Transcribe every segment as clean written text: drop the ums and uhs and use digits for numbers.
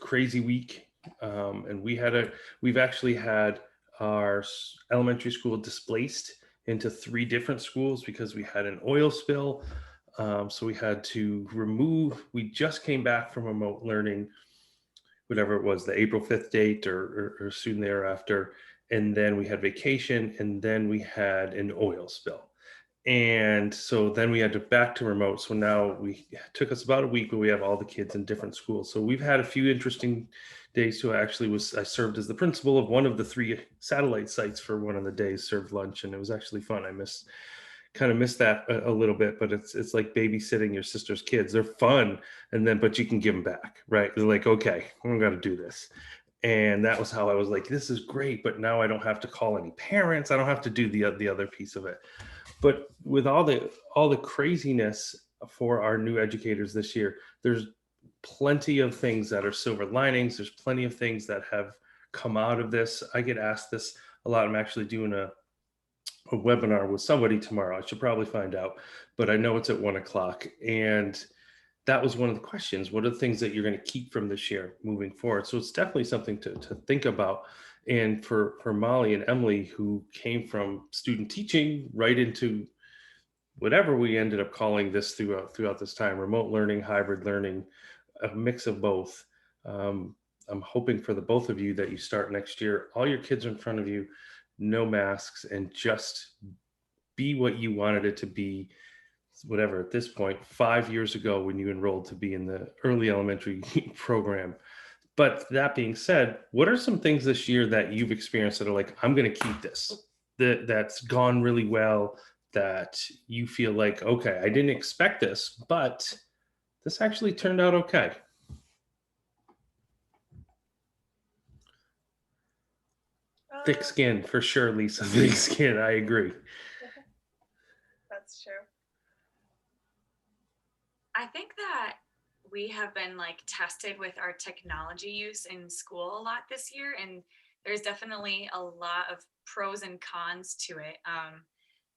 crazy week. And we've actually had our elementary school displaced into three different schools because we had an oil spill. So we had to we just came back from remote learning, whatever it was, the April 5th date or soon thereafter. And then we had vacation, and then we had an oil spill. And so then we had to back to remote. So now we took us about a week, but we have all the kids in different schools. So we've had a few interesting days too. I served as the principal of one of the three satellite sites for one of the days, served lunch, and it was actually fun. Kind of miss that a little bit, but it's like babysitting your sister's kids. They're fun, and then but you can give them back, right? They're like, okay, I'm gonna do this. And that was how I was like, this is great, but now I don't have to call any parents. I don't have to do the other piece of it. But with all the craziness for our new educators this year, there's plenty of things that are silver linings. There's plenty of things that have come out of this. I get asked this a lot. I'm actually doing a webinar with somebody tomorrow. I should probably find out, but I know it's at 1 o'clock. And that was one of the questions. What are the things that you're going to keep from this year moving forward? So it's definitely something to think about. And for Molly and Emily, who came from student teaching right into whatever we ended up calling this throughout this time, remote learning, hybrid learning, a mix of both. Um, I'm hoping for the both of you that you start next year, all your kids are in front of you, no masks, and just be what you wanted it to be, whatever, at this point, 5 years ago when you enrolled to be in the early elementary program. But that being said, what are some things this year that you've experienced that are like, I'm going to keep this, that's gone really well, that you feel like, okay, I didn't expect this, but this actually turned out okay? Thick Uh, skin for sure, Lisa. Thick skin. I agree. that's true. I think that we have been like tested with our technology use in school a lot this year, and there's definitely a lot of pros and cons to it.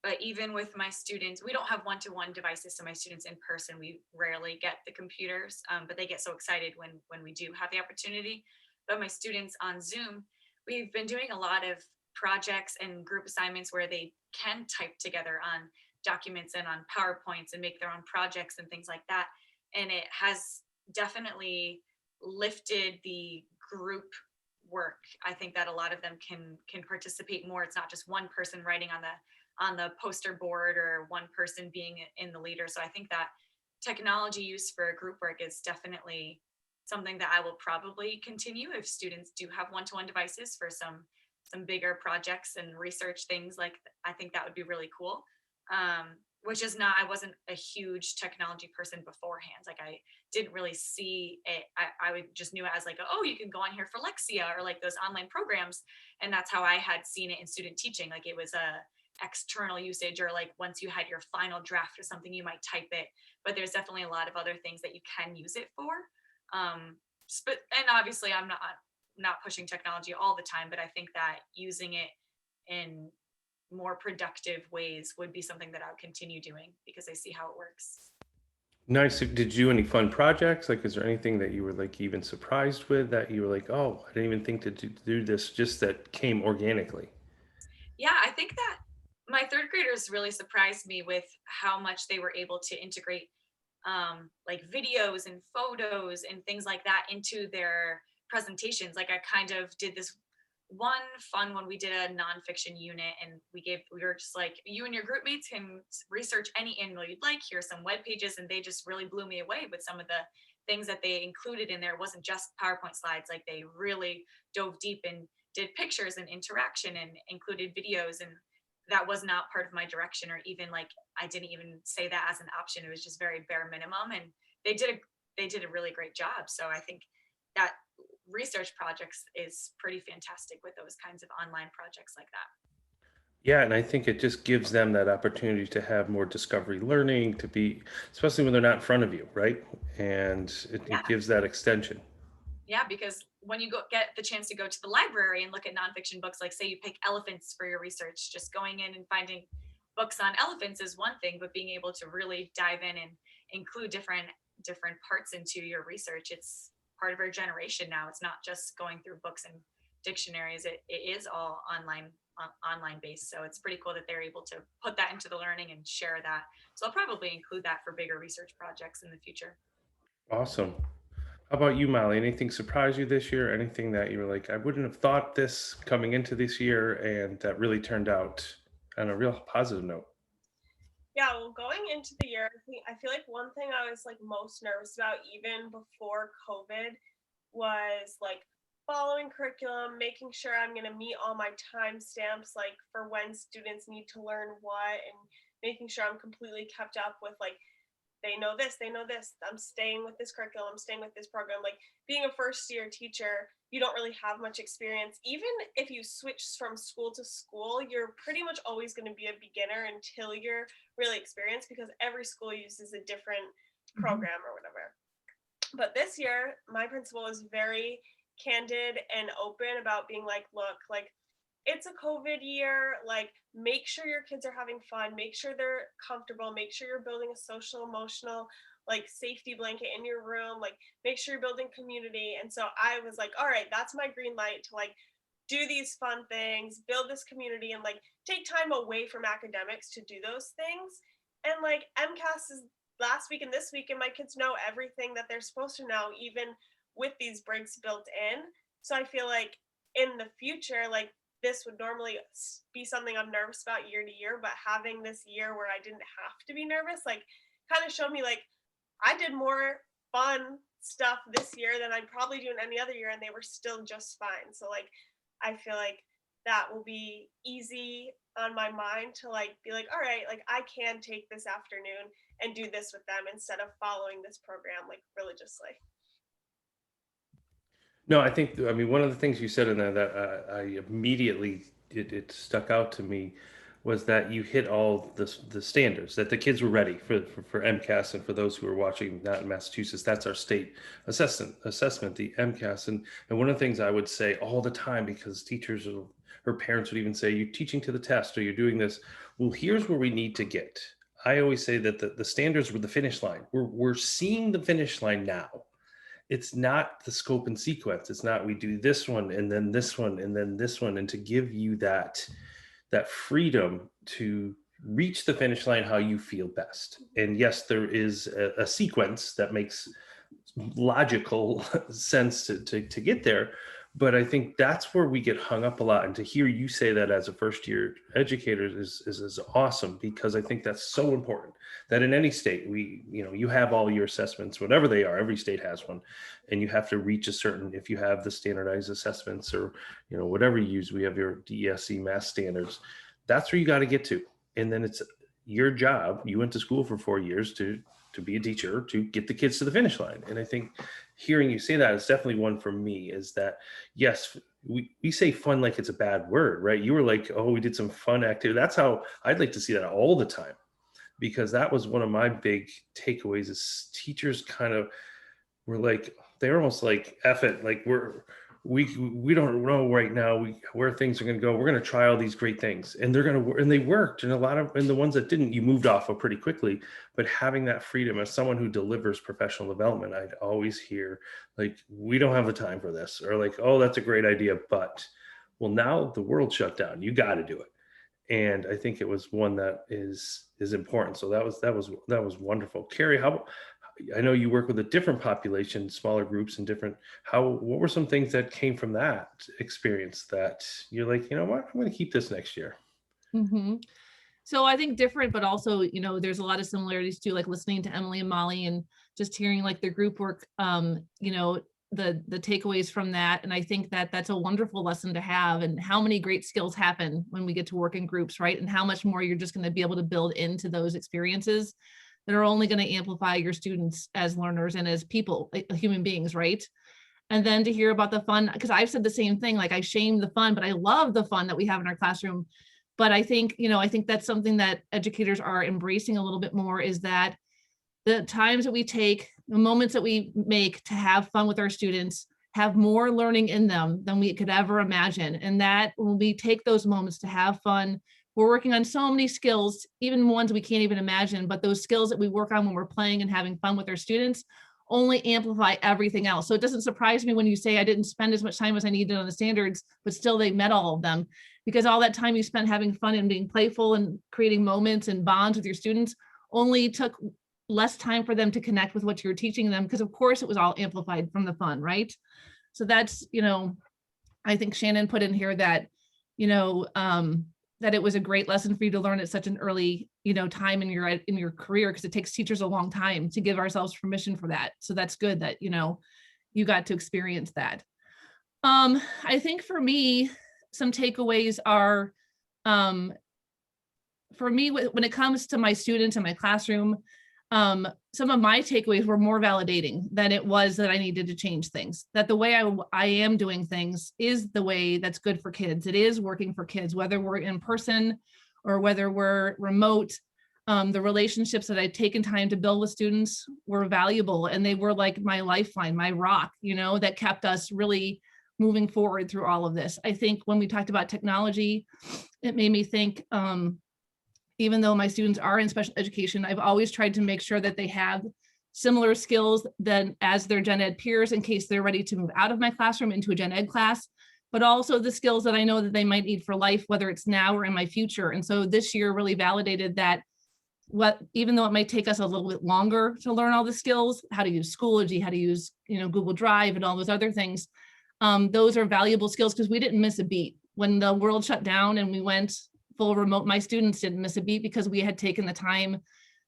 But even with my students, we don't have one-to-one devices, so my students in person, we rarely get the computers, but they get so excited when we do have the opportunity. But my students on Zoom, we've been doing a lot of projects and group assignments where they can type together on documents and on PowerPoints and make their own projects and things like that. And it has definitely lifted the group work. I think that a lot of them can participate more. It's not just one person writing on the poster board or one person being in the leader. So I think that technology use for group work is definitely something that I will probably continue if students do have one-to-one devices for some bigger projects and research things. Like I think that would be really cool. Which is not, I wasn't a huge technology person beforehand. Like I didn't really see it. I would just knew it as like, oh, you can go on here for Lexia or like those online programs. And that's how I had seen it in student teaching. Like it was a external usage, or like once you had your final draft or something, you might type it. But there's definitely a lot of other things that you can use it for. And obviously I'm not pushing technology all the time, but I think that using it in more productive ways would be something that I would continue doing because I see how it works. Nice. Did you do any fun projects? Like, is there anything that you were like even surprised with that you were like, oh, I didn't even think to do this, just that came organically? Yeah, I think that my third graders really surprised me with how much they were able to integrate like videos and photos and things like that into their presentations. Like I kind of did this one fun when we did a nonfiction unit, and we were just like, you and your group mates can research any animal you'd like. Here's some web pages, and they just really blew me away with some of the things that they included in there. It wasn't just PowerPoint slides. Like they really dove deep and did pictures and interaction and included videos, and that was not part of my direction, or even like I didn't even say that as an option. It was just very bare minimum, and they did a they did a really great job. So I think that research projects is pretty fantastic with those kinds of online projects like that. Yeah, and I think it just gives them that opportunity to have more discovery learning, to be, especially when they're not in front of you, right? And it Yeah, gives that extension. yeah, because when you get the chance to go to the library and look at nonfiction books, like say you pick elephants for your research, just going in and finding books on elephants is one thing, but being able to really dive in and include different parts into your research, part of our generation now. It's not just going through books and dictionaries. It is all online based. So it's pretty cool that they're able to put that into the learning and share that. So I'll probably include that for bigger research projects in the future. Awesome. How about you, Molly? Anything surprise you this year? Anything that you were like, I wouldn't have thought this coming into this year, and that really turned out on a real positive note? Yeah, well, going into the year, I feel like one thing I was like most nervous about even before COVID was like following curriculum, making sure I'm going to meet all my timestamps, like for when students need to learn what, and making sure I'm completely kept up with like they know this. I'm staying with this curriculum, I'm staying with this program. Like being a first year teacher, you don't really have much experience. Even if you switch from school to school, you're pretty much always going to be a beginner until you're really experienced because every school uses a different Mhm. program or whatever. But this year, my principal was very candid and open about being like, look, like it's a COVID year. Like, make sure your kids are having fun, make sure they're comfortable, make sure you're building a social, emotional, like safety blanket in your room, like make sure you're building community. And so I was like, all right, that's my green light to like do these fun things, build this community, and like take time away from academics to do those things. And like MCAS is last week and this week, and my kids know everything that they're supposed to know, even with these breaks built in. So I feel like in the future, like this would normally be something I'm nervous about year to year, but having this year where I didn't have to be nervous, like kind of showed me like I did more fun stuff this year than I'd probably do in any other year, and they were still just fine. So like I feel like that will be easy on my mind to like be like, all right, like I can take this afternoon and do this with them instead of following this program like religiously. No, I think, I mean, one of the things you said in there that I immediately, it stuck out to me was that you hit all the standards, that the kids were ready for MCAS. And for those who are watching, not in Massachusetts, that's our state assessment, the MCAS. And one of the things I would say all the time, because teachers or parents would even say, you're teaching to the test or you're doing this. Well, here's where we need to get. I always say that the standards were the finish line. We're seeing the finish line now. It's not the scope and sequence. It's not we do this one and then this one and then this one, and to give you that freedom to reach the finish line how you feel best. And yes, there is a sequence that makes logical sense to get there. But I think that's where we get hung up a lot. And to hear you say that as a first year educator is awesome, because I think that's so important that in any state, you have all your assessments, whatever they are, every state has one, and you have to reach a certain, if you have the standardized assessments or, whatever you use, we have your DESE mass standards. That's where you got to get to. And then it's your job. You went to school for 4 years to be a teacher, to get the kids to the finish line. And I think hearing you say that is definitely one for me, is that yes, we say fun like it's a bad word, right? You were like, oh, we did some fun activity. That's how I'd like to see that all the time, because that was one of my big takeaways is teachers kind of were like, they're almost like, F it, like we don't know right now where things are going to go. We're going to try all these great things, and they're going to, and they worked. And and the ones that didn't, you moved off of pretty quickly. But having that freedom as someone who delivers professional development, I'd always hear like, we don't have the time for this, or like, oh, that's a great idea, but well, now the world shut down. You got to do it. And I think it was one that is important. So that was wonderful. Carrie, how, I know you work with a different population, smaller groups and different, what were some things that came from that experience that you're like, you know what, I'm going to keep this next year? Mhm. So I think different, but also, there's a lot of similarities too, like listening to Emily and Molly and just hearing like their group work, the takeaways from that. And I think that that's a wonderful lesson to have, and how many great skills happen when we get to work in groups, right? And how much more you're just going to be able to build into those experiences that are only going to amplify your students as learners and as people, human beings, right? And then to hear about the fun, because I've said the same thing, like I shame the fun, but I love the fun that we have in our classroom. But I think that's something that educators are embracing a little bit more, is that the times that we take, the moments that we make to have fun with our students have more learning in them than we could ever imagine. And that when we take those moments to have fun, we're working on so many skills, even ones we can't even imagine, but those skills that we work on when we're playing and having fun with our students only amplify everything else. So it doesn't surprise me when you say I didn't spend as much time as I needed on the standards, but still they met all of them, because all that time you spent having fun and being playful and creating moments and bonds with your students only took less time for them to connect with what you're teaching them, because of course it was all amplified from the fun, right? So that's, I think Shannon put in here that, that it was a great lesson for you to learn at such an early, time in your career, because it takes teachers a long time to give ourselves permission for that. So that's good that, you got to experience that. I think for me, some takeaways are, for me, when it comes to my students in my classroom, some of my takeaways were more validating than it was that I needed to change things, that the way I am doing things is the way that's good for kids. It is working for kids, whether we're in person or whether we're remote. The relationships that I've taken time to build with students were valuable, and they were like my lifeline, my rock, that kept us really moving forward through all of this. I think when we talked about technology, it made me think, even though my students are in special education, I've always tried to make sure that they have similar skills than as their gen ed peers in case they're ready to move out of my classroom into a gen ed class, but also the skills that I know that they might need for life, whether it's now or in my future. And so this year really validated that even though it might take us a little bit longer to learn all the skills, how to use Schoology, how to use, Google Drive and all those other things, those are valuable skills because we didn't miss a beat. When the world shut down and we went full remote, my students didn't miss a beat because we had taken the time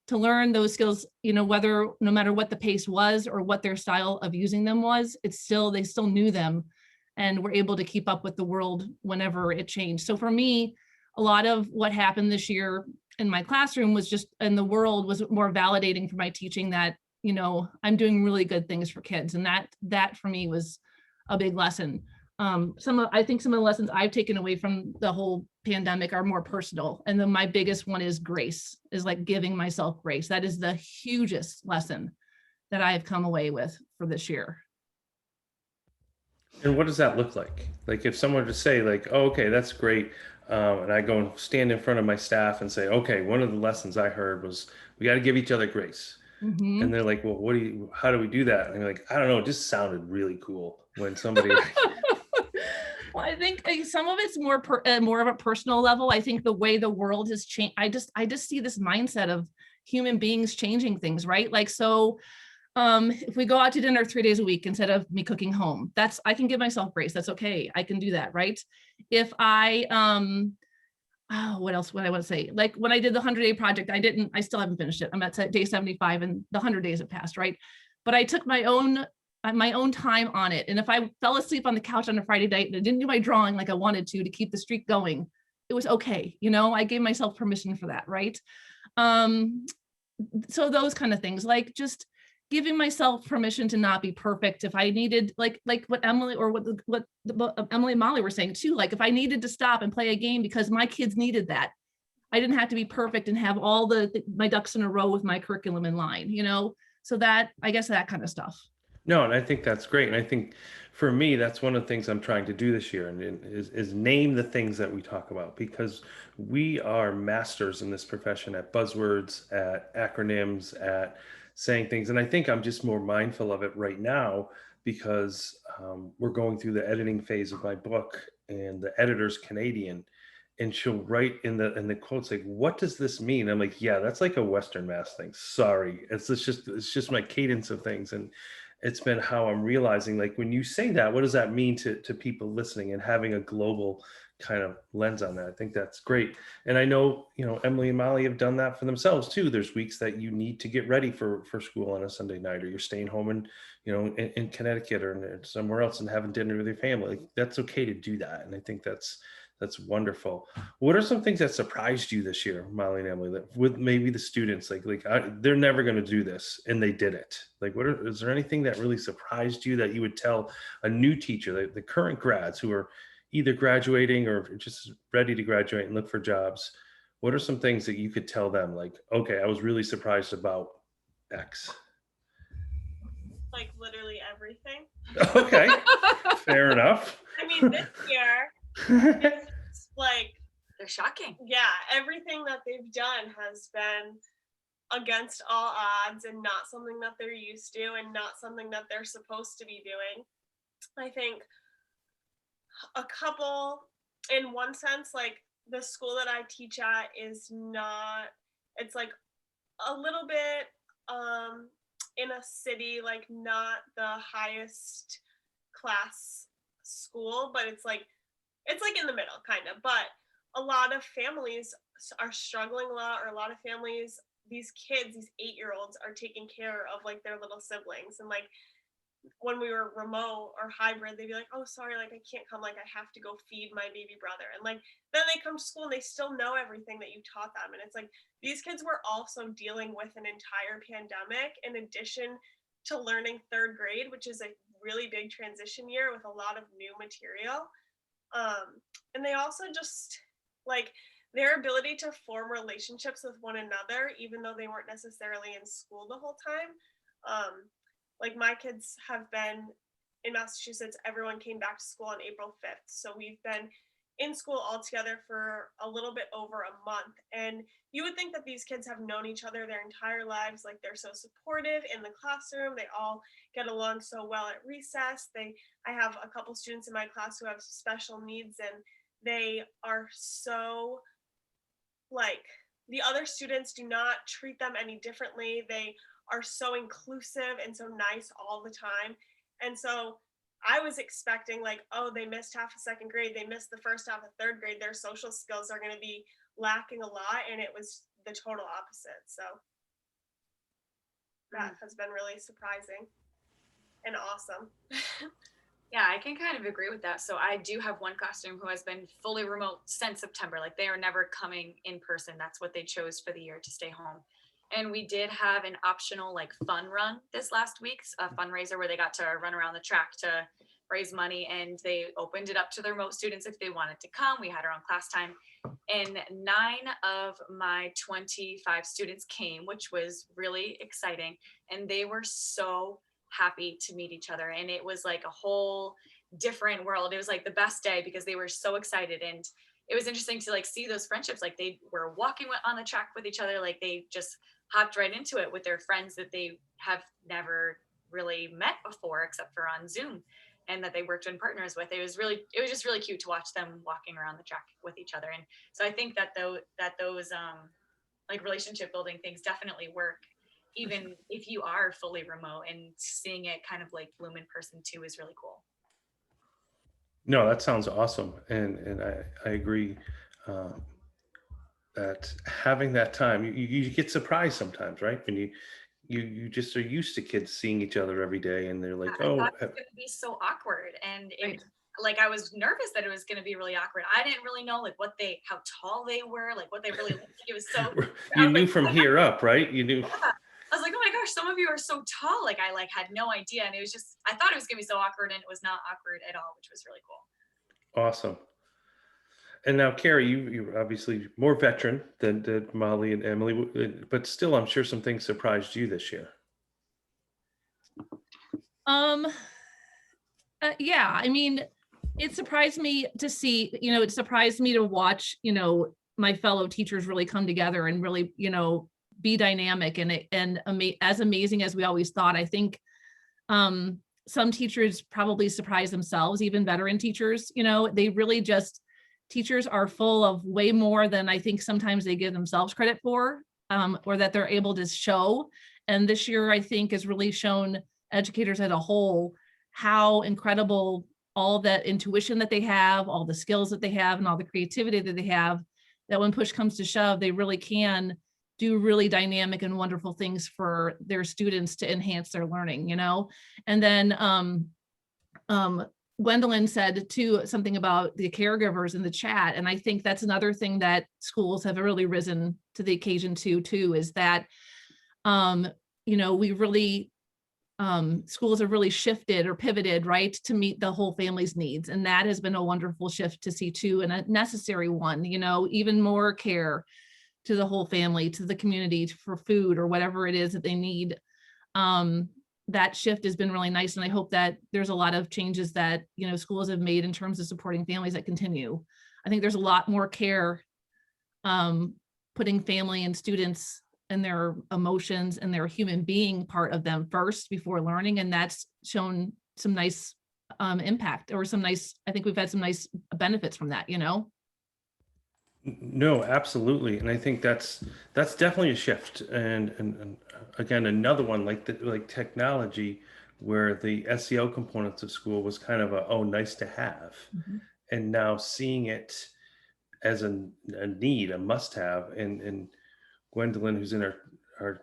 to learn those skills, no matter what the pace was or what their style of using them was, they still knew them and were able to keep up with the world whenever it changed. So for me, a lot of what happened this year in my classroom was just in the world was more validating for my teaching that, I'm doing really good things for kids. And that for me was a big lesson. I think some of the lessons I've taken away from the whole pandemic are more personal. And then my biggest one is grace, is like giving myself grace. That is the hugest lesson that I have come away with for this year. And what does that look like? Like if someone were to say like, oh, okay, that's great. And I go and stand in front of my staff and say, okay, one of the lessons I heard was we got to give each other grace. Mm-hmm. And they're like, well, how do we do that? And I'm like, I don't know. It just sounded really cool when somebody. Well, I think some of it's more of a personal level. I think the way the world has changed, I just see this mindset of human beings changing things, right? Like, so if we go out to dinner 3 days a week instead of me cooking home, I can give myself grace. That's okay. I can do that, right? If I, what else would I want to say? Like when I did the 100-day project, I still haven't finished it. I'm at day 75 and the 100 days have passed, right? But I took my own time on it. And if I fell asleep on the couch on a Friday night and I didn't do my drawing like I wanted to keep the streak going, it was okay. I gave myself permission for that, right? So those kind of things, like just giving myself permission to not be perfect. If I needed, like what Emily or what Emily and Molly were saying too, like if I needed to stop and play a game because my kids needed that, I didn't have to be perfect and have all my ducks in a row with my curriculum in line, so that, I guess, that kind of stuff. No, and I think that's great. And I think for me, that's one of the things I'm trying to do this year, and is name the things that we talk about, because we are masters in this profession at buzzwords, at acronyms, at saying things. And I think I'm just more mindful of it right now because we're going through the editing phase of my book, and the editor's Canadian, and she'll write in the quotes like, "What does this mean?" I'm like, "Yeah, that's like a Western Mass thing. Sorry, it's just my cadence of things." And it's been how I'm realizing, like, when you say that, what does that mean to people listening, and having a global kind of lens on that? I think that's great. And I know, Emily and Molly have done that for themselves too. There's weeks that you need to get ready for school on a Sunday night, or you're staying home and, in Connecticut or somewhere else and having dinner with your family. Like, that's okay to do that. And I think that's wonderful. What are some things that surprised you this year, Molly and Emily, that with maybe the students, they're never going to do this and they did it? Like, is there anything that really surprised you that you would tell a new teacher, the current grads who are either graduating or just ready to graduate and look for jobs? What are some things that you could tell them? Like, okay, I was really surprised about X. Like literally everything. Okay, fair enough. I mean, this year, it's like, They're shocking. yeah, everything that they've done has been against all odds and not something that they're used to and not something that they're supposed to be doing. I think a couple, in one sense, like the school that I teach at is not, it's like a little bit in a city, like not the highest class school, but it's like in the middle kind of. But a lot of families are struggling a lot, or a lot of families, these kids, these 8-year-olds are taking care of like their little siblings. And like when we were remote or hybrid, they'd be like, oh, sorry, like I can't come, like I have to go feed my baby brother. And like then they come to school and they still know everything that you taught them. And it's like these kids were also dealing with an entire pandemic in addition to learning 3rd grade, which is a really big transition year with a lot of new material. And they also just like their ability to form relationships with one another, even though they weren't necessarily in school the whole time. Like my kids have been in Massachusetts, everyone came back to school on April 5th. So we've been in school all together for a little bit over a month. And you would think that these kids have known each other their entire lives. Like they're so supportive in the classroom. They all get along so well at recess. I have a couple students in my class who have special needs, and they are so like, the other students do not treat them any differently. They are so inclusive and so nice all the time. And so I was expecting like, oh, they missed half of 2nd grade, they missed the first half of 3rd grade, their social skills are going to be lacking a lot. And it was the total opposite. So that has been really surprising and awesome. Yeah, I can kind of agree with that. So I do have one classroom who has been fully remote since September. Like they are never coming in person. That's what they chose for the year, to stay home. And we did have an optional like fun run this last week, a fundraiser where they got to run around the track to raise money, and they opened it up to the remote students if they wanted to come. We had our own class time, and 9 of my 25 students came, which was really exciting. And they were so happy to meet each other. And it was like a whole different world. It was like the best day because they were so excited. And it was interesting to like see those friendships. Like they were walking on the track with each other. Like they just hopped right into it with their friends that they have never really met before, except for on Zoom, and that they worked in partners with. It was just really cute to watch them walking around the track with each other. And so I think that those like relationship building things definitely work, even if you are fully remote, and seeing it kind of like bloom in person too is really cool. No, that sounds awesome. And I agree that having that time, you get surprised sometimes, right? When you just are used to kids seeing each other every day, and they're like, I oh, thought it was going to be so awkward, and like I was nervous that it was going to be really awkward. I didn't really know like how tall they were, like what they really looked like. It was so you knew from here up, right? You knew. Yeah. I was like, oh my gosh, some of you are so tall. Like I had no idea, and it was just, I thought it was going to be so awkward, and it was not awkward at all, which was really cool. Awesome. And now, Carrie, you're obviously more veteran than Molly and Emily, but still, I'm sure some things surprised you this year. Yeah, I mean, it surprised me to see, it surprised me to watch, my fellow teachers really come together and really, be dynamic and as amazing as we always thought. I think some teachers probably surprise themselves, even veteran teachers, they really just, teachers are full of way more than I think sometimes they give themselves credit for, or that they're able to show. And this year, I think, has really shown educators as a whole how incredible all that intuition that they have, all the skills that they have, and all the creativity that they have, that when push comes to shove, they really can do really dynamic and wonderful things for their students to enhance their learning, And then Gwendolyn said too, something about the caregivers in the chat. And I think that's another thing that schools have really risen to the occasion too, is that, we really, schools have really shifted or pivoted, right, to meet the whole family's needs. And that has been a wonderful shift to see too, and a necessary one, even more care to the whole family, to the community, for food or whatever it is that they need. That shift has been really nice. And I hope that there's a lot of changes that, schools have made in terms of supporting families that continue. I think there's a lot more care, putting family and students and their emotions and their human being part of them first before learning. And that's shown some nice impact, or some nice, I think we've had some nice benefits from that, you know? No, absolutely, and I think that's definitely a shift. And again, another one like like technology, where the SEL components of school was kind of a oh nice to have, Mhm. and now seeing it as a need, a must have. And Gwendolyn, who's in our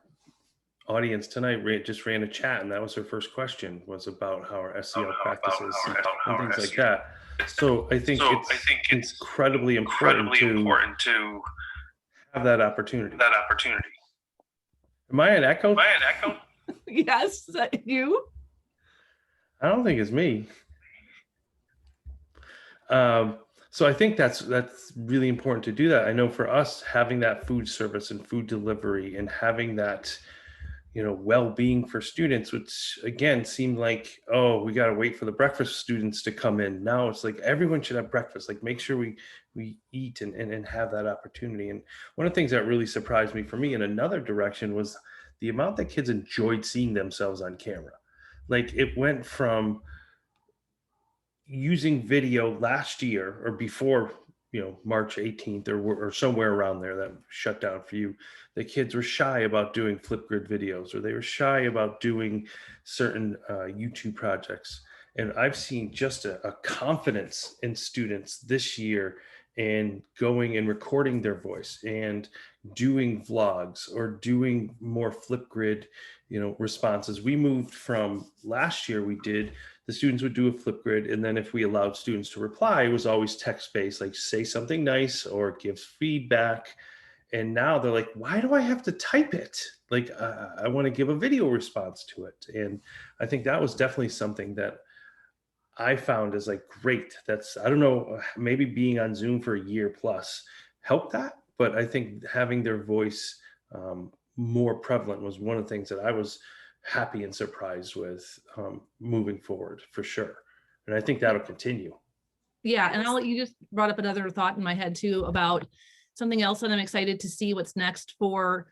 audience tonight, just ran a chat, and that was her first question, was about how our SEL practices and things like that. So I think it's incredibly important to have that opportunity. Am I an echo? Yes, is that you? I don't think it's me. So I think that's really important to do that. I know for us, having that food service and food delivery and having that, well-being for students, which again seemed like, oh, we got to wait for the breakfast students to come in. Now it's like everyone should have breakfast. Like make sure we eat and have that opportunity. And one of the things that really surprised me, for me, in another direction, was the amount that kids enjoyed seeing themselves on camera. Like it went from using video last year or before, March 18th, or somewhere around there, that shut down for you. The kids were shy about doing Flipgrid videos, or they were shy about doing certain YouTube projects. And I've seen just a confidence in students this year in going and recording their voice and doing vlogs or doing more Flipgrid, responses. We moved from last year, the students would do a Flipgrid, and then if we allowed students to reply, it was always text-based, like say something nice or give feedback. And now they're like, why do I have to type it? Like, I want to give a video response to it. And I think that was definitely something that I found is like, great. I don't know, maybe being on Zoom for a year plus helped that. But I think having their voice more prevalent was one of the things that I was happy and surprised with moving forward, for sure. And I think that'll continue. Yeah, and you just brought up another thought in my head too about something else that I'm excited to see what's next for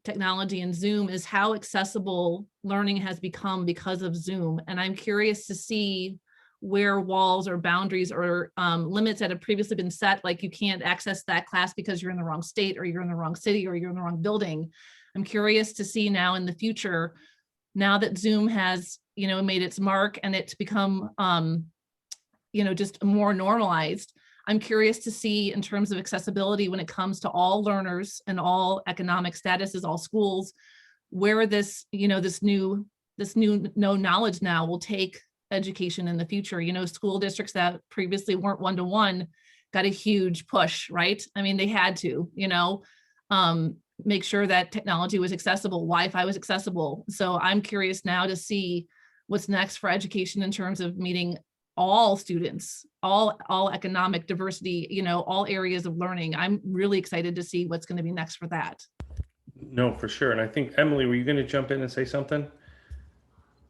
technology and Zoom, is how accessible learning has become because of Zoom. And I'm curious to see where walls or boundaries or limits that have previously been set, like you can't access that class because you're in the wrong state, or you're in the wrong city, or you're in the wrong building. I'm curious to see now in the future, now that Zoom has, made its mark and it's become, just more normalized. I'm curious to see, in terms of accessibility, when it comes to all learners and all economic statuses, all schools, where this, this new no knowledge now will take education in the future. School districts that previously weren't one-to-one got a huge push, right? I mean, they had to, make sure that technology was accessible, Wi-Fi was accessible. So I'm curious now to see what's next for education in terms of meeting all students, all economic diversity, all areas of learning. I'm really excited to see what's going to be next for that. No, for sure. And I think, Emily, were you going to jump in and say something?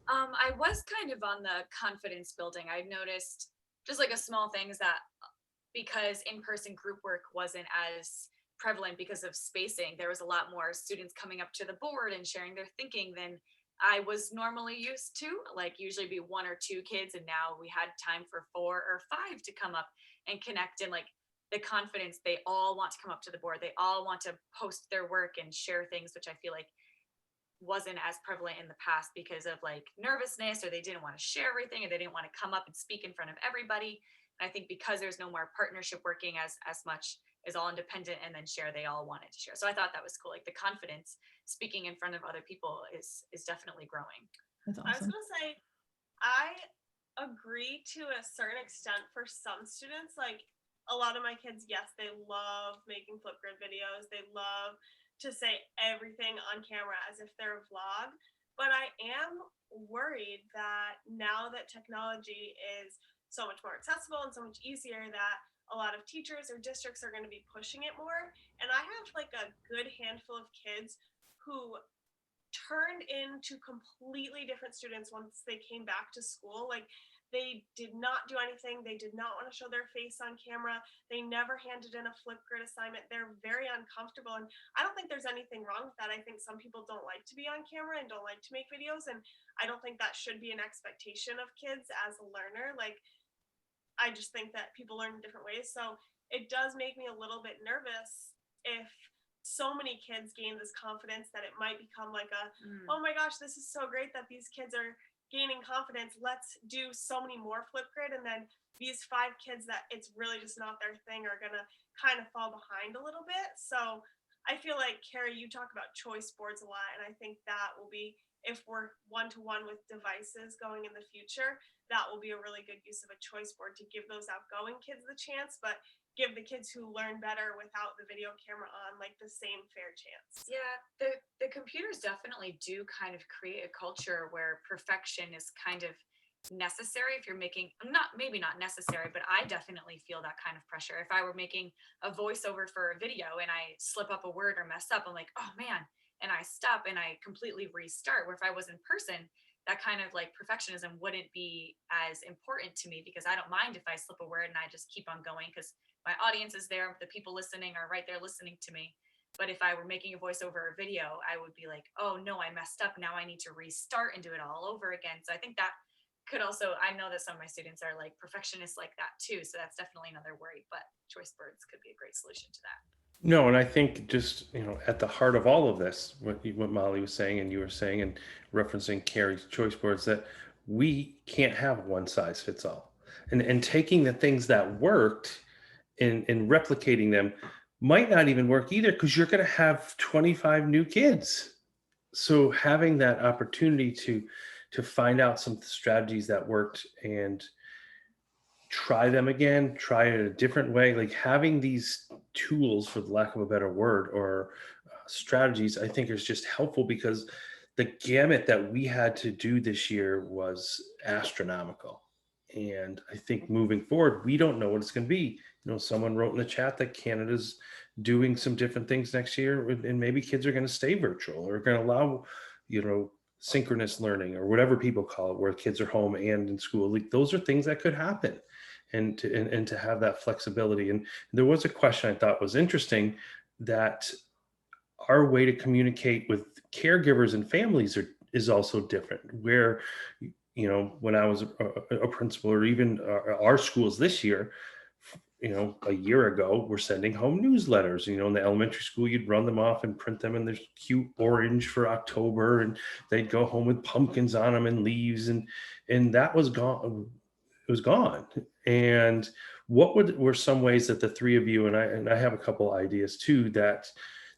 I was kind of on the confidence building. I noticed just like a small things that, because in-person group work wasn't as prevalent because of spacing, there was a lot more students coming up to the board and sharing their thinking than I was normally used to. Like usually be one or two kids, and now we had time for 4 or 5 to come up and connect. And like the confidence, they all want to come up to the board, they all want to post their work and share things, which I feel like wasn't as prevalent in the past because of like nervousness, or they didn't want to share everything, or they didn't want to come up and speak in front of everybody. And I think because there's no more partnership working as much as all independent and then share, they all wanted to share. So I thought that was cool. Like the confidence speaking in front of other people is definitely growing. That's I was awesome. gonna say, I agree to a certain extent for some students. Like a lot of my kids, yes, they love making Flipgrid videos. They love to say everything on camera as if they're a vlog. But I am worried that now that technology is so much more accessible and so much easier, that a lot of teachers or districts are going to be pushing it more. And I have like a good handful of kids who turned into completely different students once they came back to school. Like They did not do anything. They did not want to show their face on camera. They never handed in a Flipgrid assignment. They're very uncomfortable. And I don't think there's anything wrong with that. I think some people don't like to be on camera and don't like to make videos. And I don't think that should be an expectation of kids as a learner. Like, I just think that people learn in different ways. So it does make me a little bit nervous if so many kids gain this confidence that it might become like a, oh my gosh, this is so great that these kids are gaining confidence. Let's do so many more Flipgrid. And then these 5 kids that it's really just not their thing are going to kind of fall behind a little bit. So I feel like, Carrie, you talk about choice boards a lot. And I think that will be, if we're one-to-one with devices going in the future, that will be a really good use of a choice board to give those outgoing kids the chance, but give the kids who learn better without the video camera on like the same fair chance. Yeah, the computers definitely do kind of create a culture where perfection is kind of necessary if you're making, not maybe not necessary, but I definitely feel that kind of pressure. If I were making a voiceover for a video and I slip up a word or mess up, I'm like, oh man, and I stop and I completely restart. Where if I was in person, that kind of like perfectionism wouldn't be as important to me, because I don't mind if I slip a word and I just keep on going because my audience is there, the people listening are right there listening to me. But if I were making a voiceover or video, I would be like, oh no, I messed up. Now I need to restart and do it all over again. So I think that could also, I know that some of my students are like perfectionists like that too. So that's definitely another worry, but choice boards could be a great solution to that. No, and I think just, at the heart of all of this, what Molly was saying and you were saying and referencing Carrie's choice boards, that we can't have one size fits all. And taking the things that worked and replicating them might not even work either, because you're going to have 25 new kids. So having that opportunity to find out some strategies that worked and try them again, try it a different way, like having these tools, for the lack of a better word, or strategies, I think is just helpful, because the gamut that we had to do this year was astronomical. And I think moving forward, we don't know what it's going to be. Someone wrote in the chat that Canada's doing some different things next year, and maybe kids are going to stay virtual or going to allow, synchronous learning or whatever people call it, where kids are home and in school. Like, those are things that could happen, and to have that flexibility. And there was a question I thought was interesting, that our way to communicate with caregivers and families is also different. Where, when I was a principal, or even our schools this year, a year ago, we're sending home newsletters. In the elementary school, you'd run them off and print them in this cute orange for October, and they'd go home with pumpkins on them and leaves, and that was gone. It was gone. And what were some ways that the three of you, and I have a couple ideas too, that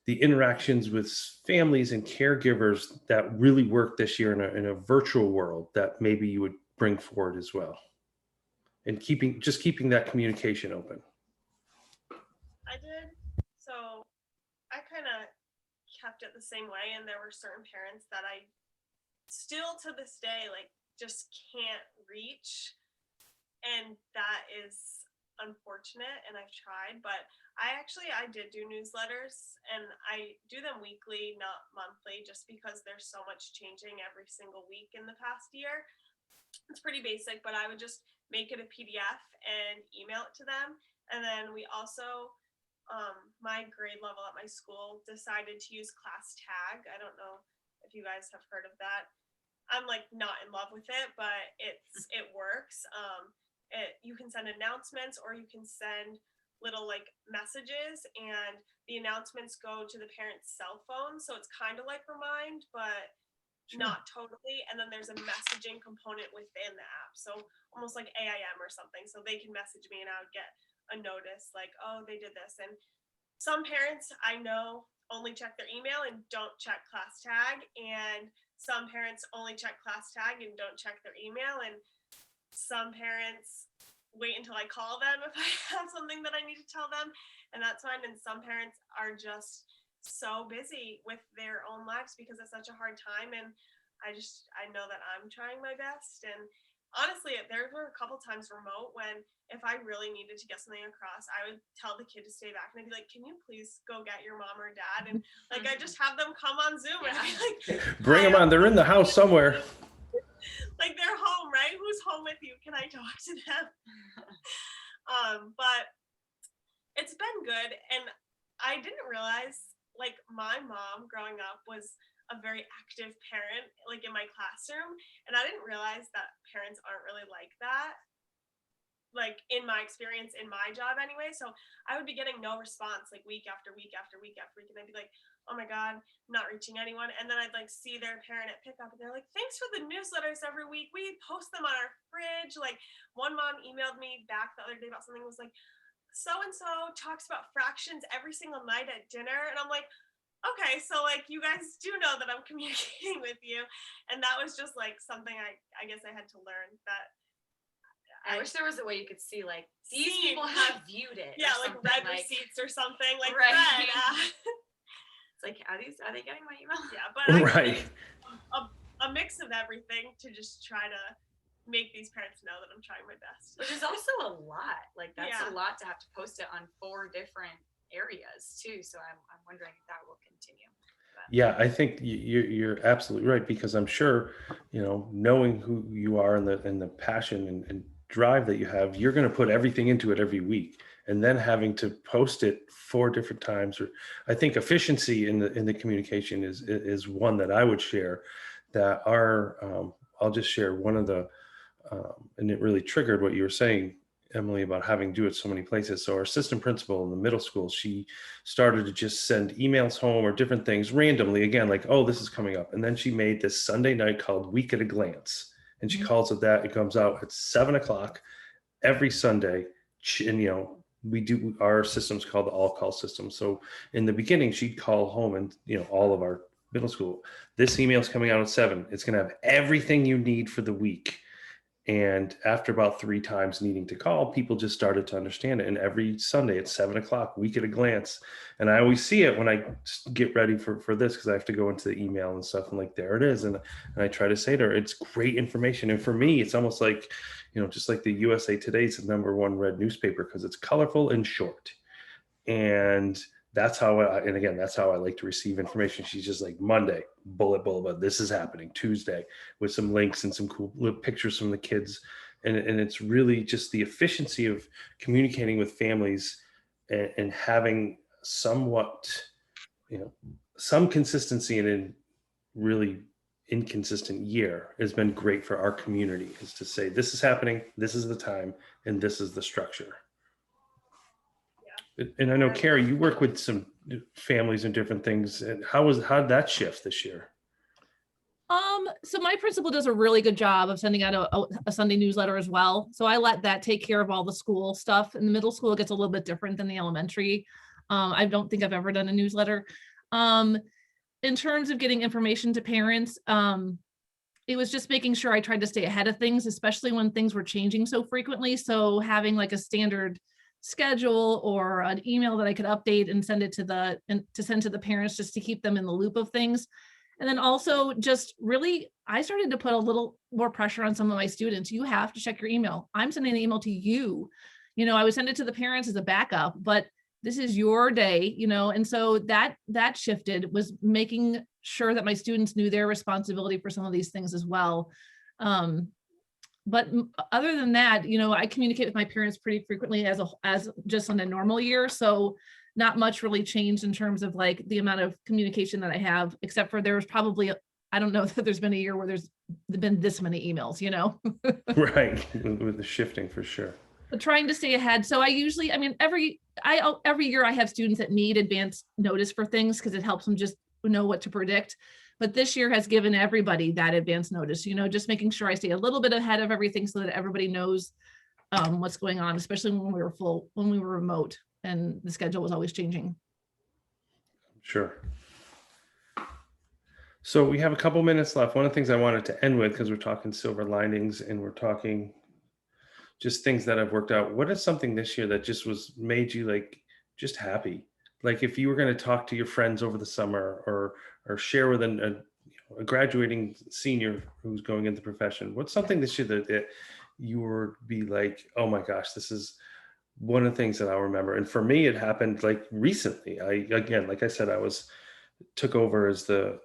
the interactions with families and caregivers that really worked this year in a virtual world, that maybe you would bring forward as well, and keeping that communication open? I did. So I kind of kept it the same way, and there were certain parents that I still to this day like just can't reach, and that is unfortunate. And I've tried, but I did do newsletters, and I do them weekly, not monthly, just because there's so much changing every single week in the past year. It's pretty basic, but I would just make it a PDF and email it to them. And then we also, my grade level at my school decided to use Class Tag. I don't know if you guys have heard of that. I'm like not in love with it, but it works. You can send announcements, or you can send little like messages, and the announcements go to the parent's cell phone. So it's kind of like Remind, but not totally. And then there's a messaging component within the app, so almost like AIM or something, so they can message me and I would get a notice like, oh, they did this. And some parents I know only check their email and don't check Class Tag, and some parents only check Class Tag and don't check their email, and some parents wait until I call them if I have something that I need to tell them, and that's fine. And some parents are just so busy with their own lives because it's such a hard time, and I know that I'm trying my best. And honestly, there were a couple times remote when if I really needed to get something across, I would tell the kid to stay back, and I'd be like, can you please go get your mom or dad? And like I just have them come on Zoom, and I'd be like, bring them on, they're in the house somewhere. like they're home, right? Who's home with you? Can I talk to them? But it's been good. And I didn't realize, like, my mom growing up was a very active parent, like in my classroom. And I didn't realize that parents aren't really like that, like in my experience in my job anyway. So I would be getting no response like week after week after week after week. And I'd be like, oh my God, I'm not reaching anyone. And then I'd like see their parent at pickup and they're like, thanks for the newsletters every week. We post them on our fridge. Like one mom emailed me back the other day about something, was like, so and so talks about fractions every single night at dinner. And I'm like, okay, so like you guys do know that I'm communicating with you. And that was just like something I guess I had to learn, that I wish there was a way you could see like these See. people have viewed it. yeah, or like something, red receipts or something, like Right. red. It's like, are they getting my email? Yeah, but I Right. a mix of everything to just try to make these parents know that I'm trying my best. Which is also a lot. Like that's Yeah. a lot to have to post it on 4 different areas too. So I'm wondering if that will continue. Yeah, I think you're absolutely right, because I'm sure, knowing who you are and the passion and drive that you have, you're going to put everything into it every week, and then having to post it 4 different times. Or I think efficiency in the communication is one that I would share. That I'll just share one of the, and it really triggered what you were saying, Emily, about having to do it so many places. So our assistant principal in the middle school, she started to just send emails home or different things randomly, again, like, oh, this is coming up. And then she made this Sunday night called Week at a Glance. And she Mhm. calls it that. It comes out at 7 o'clock every Sunday. And, we do, our system's called the all call system. So in the beginning, she'd call home and, all of our middle school, this email's coming out at 7. It's going to have everything you need for the week. And after about 3 times needing to call, people just started to understand it. And every Sunday at 7 o'clock, Week at a Glance. And I always see it when I get ready for this, because I have to go into the email and stuff. And like, there it is. And I try to say to her, it's great information. And for me, it's almost like, just like the USA Today's the #1 read newspaper, because it's colorful and short. And that's how that's how I like to receive information. She's just like, Monday, bullet, this is happening. Tuesday, with some links and some cool little pictures from the kids. And it's really just the efficiency of communicating with families and having somewhat, some consistency in a really inconsistent year has been great for our community, is to say, this is happening, this is the time, and this is the structure. And I know, Carrie, you work with some families and different things. And how did that shift this year? So my principal does a really good job of sending out a Sunday newsletter as well. So I let that take care of all the school stuff. In the middle school, it gets a little bit different than the elementary. I don't think I've ever done a newsletter. In terms of getting information to parents, it was just making sure I tried to stay ahead of things, especially when things were changing so frequently. So having like a standard schedule or an email that I could update and send it to send to the parents, just to keep them in the loop of things. And then also just really, I started to put a little more pressure on some of my students. You have to check your email. I'm sending the email to you. I would send it to the parents as a backup, but this is your day, and so that shifted, was making sure that my students knew their responsibility for some of these things as well. But other than that, I communicate with my parents pretty frequently as just on a normal year. So not much really changed in terms of like the amount of communication that I have, except for there was probably, I don't know that there's been a year where there's been this many emails, Right. With the shifting, for sure. But trying to stay ahead. So I usually, every year I have students that need advance notice for things, because it helps them just know what to predict. But this year has given everybody that advance notice, just making sure I stay a little bit ahead of everything so that everybody knows what's going on, especially when we were remote and the schedule was always changing. Sure. So we have a couple minutes left. One of the things I wanted to end with, because we're talking silver linings and we're talking just things that have worked out. What is something this year that just made you like just happy? Like if you were going to talk to your friends over the summer or share with a graduating senior who's going into the profession, what's something this year that you would be like, oh my gosh, this is one of the things that I'll remember? And for me, it happened like recently. Like I said, took over as the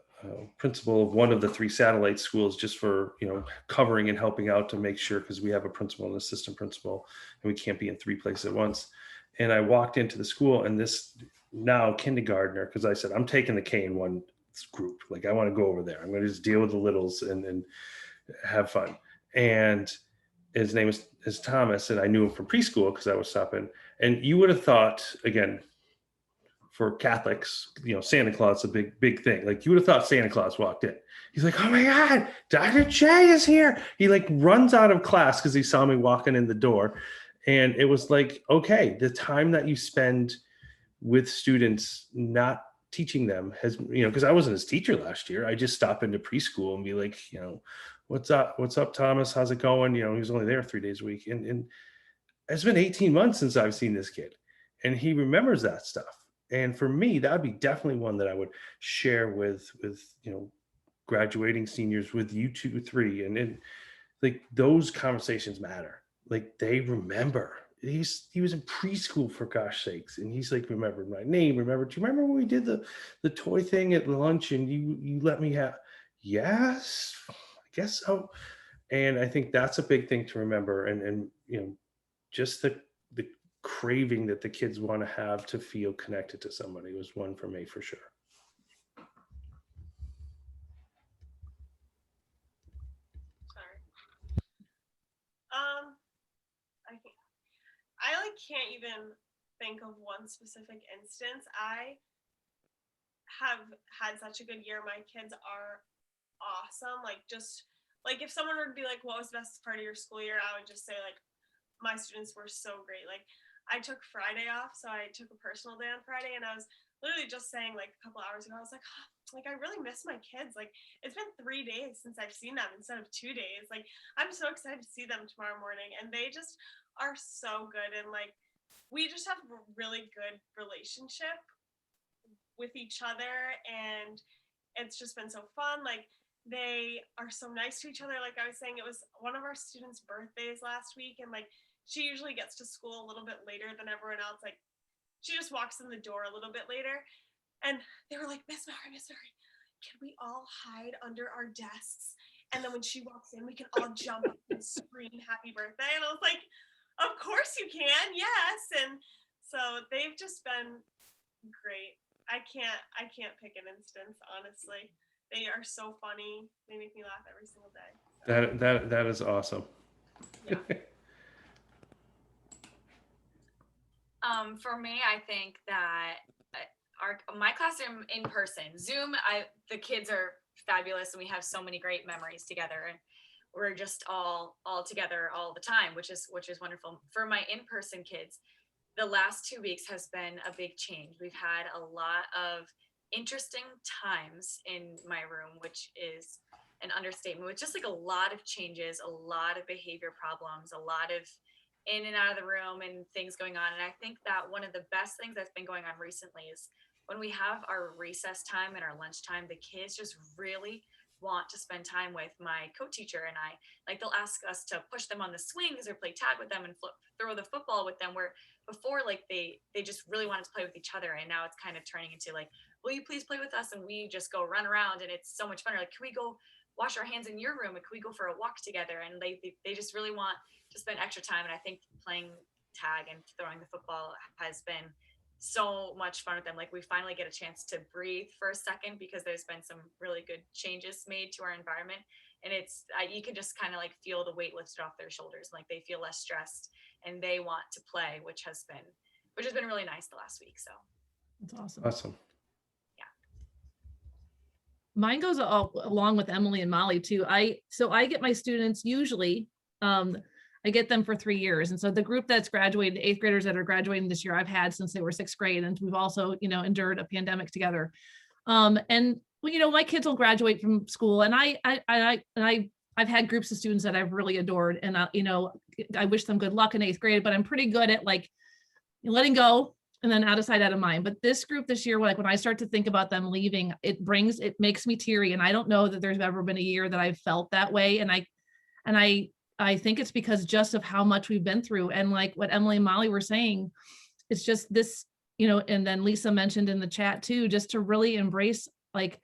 principal of one of the 3 satellite schools, just for, covering and helping out to make sure, because we have a principal and assistant principal and we can't be in 3 places at once. And I walked into the school, and this now kindergartner, because I said, I'm taking the K-1 group. Like, I want to go over there. I'm going to just deal with the littles and have fun. And his name is Thomas, and I knew him from preschool because I was stopping. And you would have thought, again, for Catholics, Santa Claus is a big thing. Like, you would have thought Santa Claus walked in. He's like, oh my God, Dr. J is here. He like runs out of class because he saw me walking in the door. And it was like, okay, the time that you spend with students, not teaching them has, because I wasn't his teacher last year. I just stop into preschool and be like, what's up, Thomas? How's it going? He was only there 3 days a week. And it's been 18 months since I've seen this kid, and he remembers that stuff. And for me, that would be definitely one that I would share with graduating seniors, with you 2, 3. And like, those conversations matter. Like, they remember. He was in preschool, for gosh sakes, and he's like, remembered my name. Do you remember when we did the toy thing at lunch and you let me have? Yes, I guess so. And I think that's a big thing to remember. And just the craving that the kids want to have to feel connected to somebody was one for me, for sure. Sorry. I can't even think of one specific instance. I have had such a good year. My kids are awesome. Like, just like, if someone were to be like, what was the best part of your school year? I would just say, like, my students were so great. Like, I took Friday off, so I took a personal day on Friday, and I was literally just saying, like, a couple hours ago, I was like, I really miss my kids. Like, it's been 3 days since I've seen them instead of 2 days. Like, I'm so excited to see them tomorrow morning, and they just are so good. And like, we just have a really good relationship with each other, and it's just been so fun. Like, they are so nice to each other. Like I was saying, it was one of our students' birthdays last week, and like, she usually gets to school a little bit later than everyone else. Like, she just walks in the door a little bit later, and they were like, Miss Murray, can we all hide under our desks? And then when she walks in, we can all jump up and scream happy birthday. And I was like, of course you can, yes. And so they've just been great. I can't pick an instance, honestly. They are so funny. They make me laugh every single day. So. That is awesome. Yeah. For me, I think that my classroom in person, Zoom, the kids are fabulous, and we have so many great memories together, and we're just all together all the time, which is wonderful. For my in-person kids, the last 2 weeks has been a big change. We've had a lot of interesting times in my room, which is an understatement, with just like a lot of changes, a lot of behavior problems, a lot of in and out of the room and things going on. And I think that one of the best things that's been going on recently is when we have our recess time and our lunchtime, the kids just really want to spend time with my co-teacher and I. Like, they'll ask us to push them on the swings or play tag with them and throw the football with them, where before, like, they just really wanted to play with each other, and now it's kind of turning into like, will you please play with us? And we just go run around, and it's so much fun. Like, can we go wash our hands in your room, and can we go for a walk together? And they just really want to spend extra time. And I think playing tag and throwing the football has been so much fun with them. Like, we finally get a chance to breathe for a second, because there's been some really good changes made to our environment, and it's you can just kind of like feel the weight lifted off their shoulders. Like, they feel less stressed and they want to play, which has been really nice the last week. So That's awesome. Awesome. Mine goes along with Emily and Molly too. I get my students usually, I get them for 3 years. And so the group that's graduated, 8th graders that are graduating this year, I've had since they were 6th grade. And we've also, endured a pandemic together. And my kids will graduate from school, and I've had groups of students that I've really adored, and I wish them good luck in 8th grade, but I'm pretty good at like letting go and then out of sight, out of mind. But this group this year, like when I start to think about them leaving, it makes me teary. And I don't know that there's ever been a year that I've felt that way. And I think it's because just of how much we've been through. And like what Emily and Molly were saying, it's just this, and then Lisa mentioned in the chat too, just to really embrace like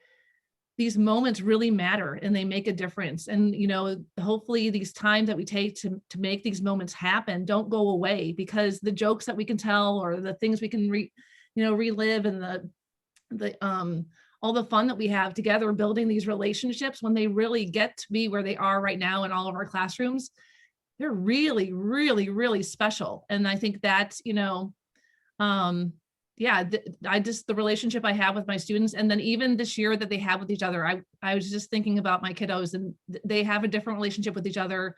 these moments really matter and they make a difference. And, you know, hopefully these times that we take to make these moments happen don't go away, because the jokes that we can tell or the things we can relive, and all the fun that we have together building these relationships, when they really get to be where they are right now in all of our classrooms, they're really, really, really special. And I think that, the relationship I have with my students, and then even this year that they have with each other, I was just thinking about my kiddos, and they have a different relationship with each other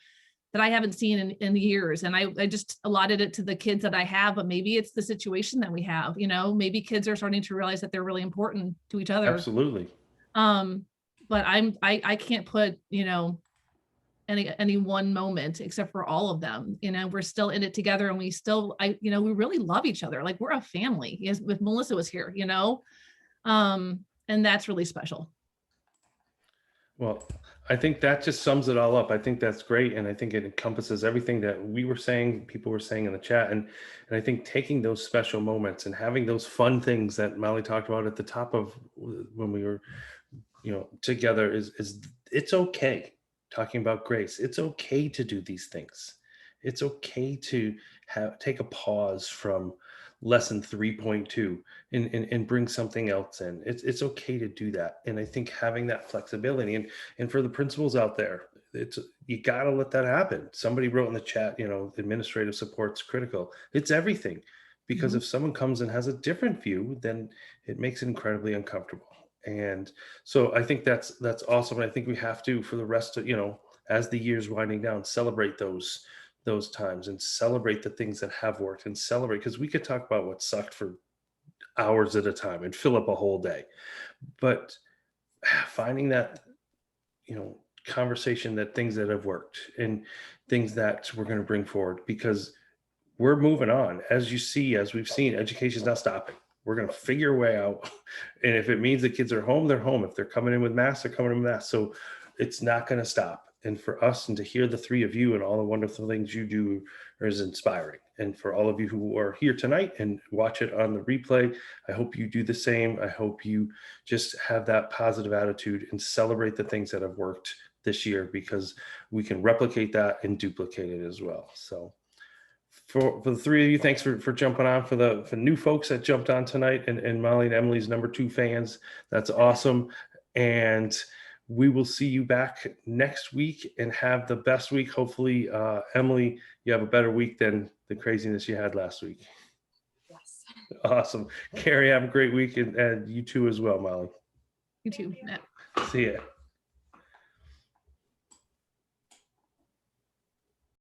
that I haven't seen in years. And I just allotted it to the kids that I have, but maybe it's the situation that we have, maybe kids are starting to realize that they're really important to each other. Absolutely. But I can't put, any one moment except for all of them. We're still in it together, and we really love each other. Like, we're a family. Yes, if Melissa was here, and that's really special. Well, I think that just sums it all up. I think that's great. And I think it encompasses everything that we were saying, people were saying in the chat. And I think taking those special moments and having those fun things that Molly talked about at the top of when we were, together is it's okay. Talking about grace. It's okay to do these things. It's okay to take a pause from lesson 3.2 and bring something else in. It's okay to do that. And I think having that flexibility and for the principals out there, you got to let that happen. Somebody wrote in the chat, administrative support's critical. It's everything, because if someone comes and has a different view, then it makes it incredibly uncomfortable. And so I think that's awesome. And I think we have to, for the rest of, as the year's winding down, celebrate those times and celebrate the things that have worked, and celebrate, because we could talk about what sucked for hours at a time and fill up a whole day. But finding that, conversation, that things that have worked and things that we're going to bring forward, because we're moving on. As we've seen, education is not stopping. We're going to figure a way out. And if it means the kids are home, they're home. If they're coming in with masks, they're coming in with masks. So it's not going to stop. And for us, and to hear the three of you and all the wonderful things you do is inspiring. And for all of you who are here tonight and watch it on the replay, I hope you do the same. I hope you just have that positive attitude and celebrate the things that have worked this year, because we can replicate that and duplicate it as well. So for the three of you, thanks for jumping on. For new folks that jumped on tonight, and Molly and Emily's number 2 fans, that's awesome. And we will see you back next week, and have the best week. Hopefully, Emily, you have a better week than the craziness you had last week. Yes. Awesome. Carrie, have a great week, and you too as well, Molly. You too. Thank you. See ya.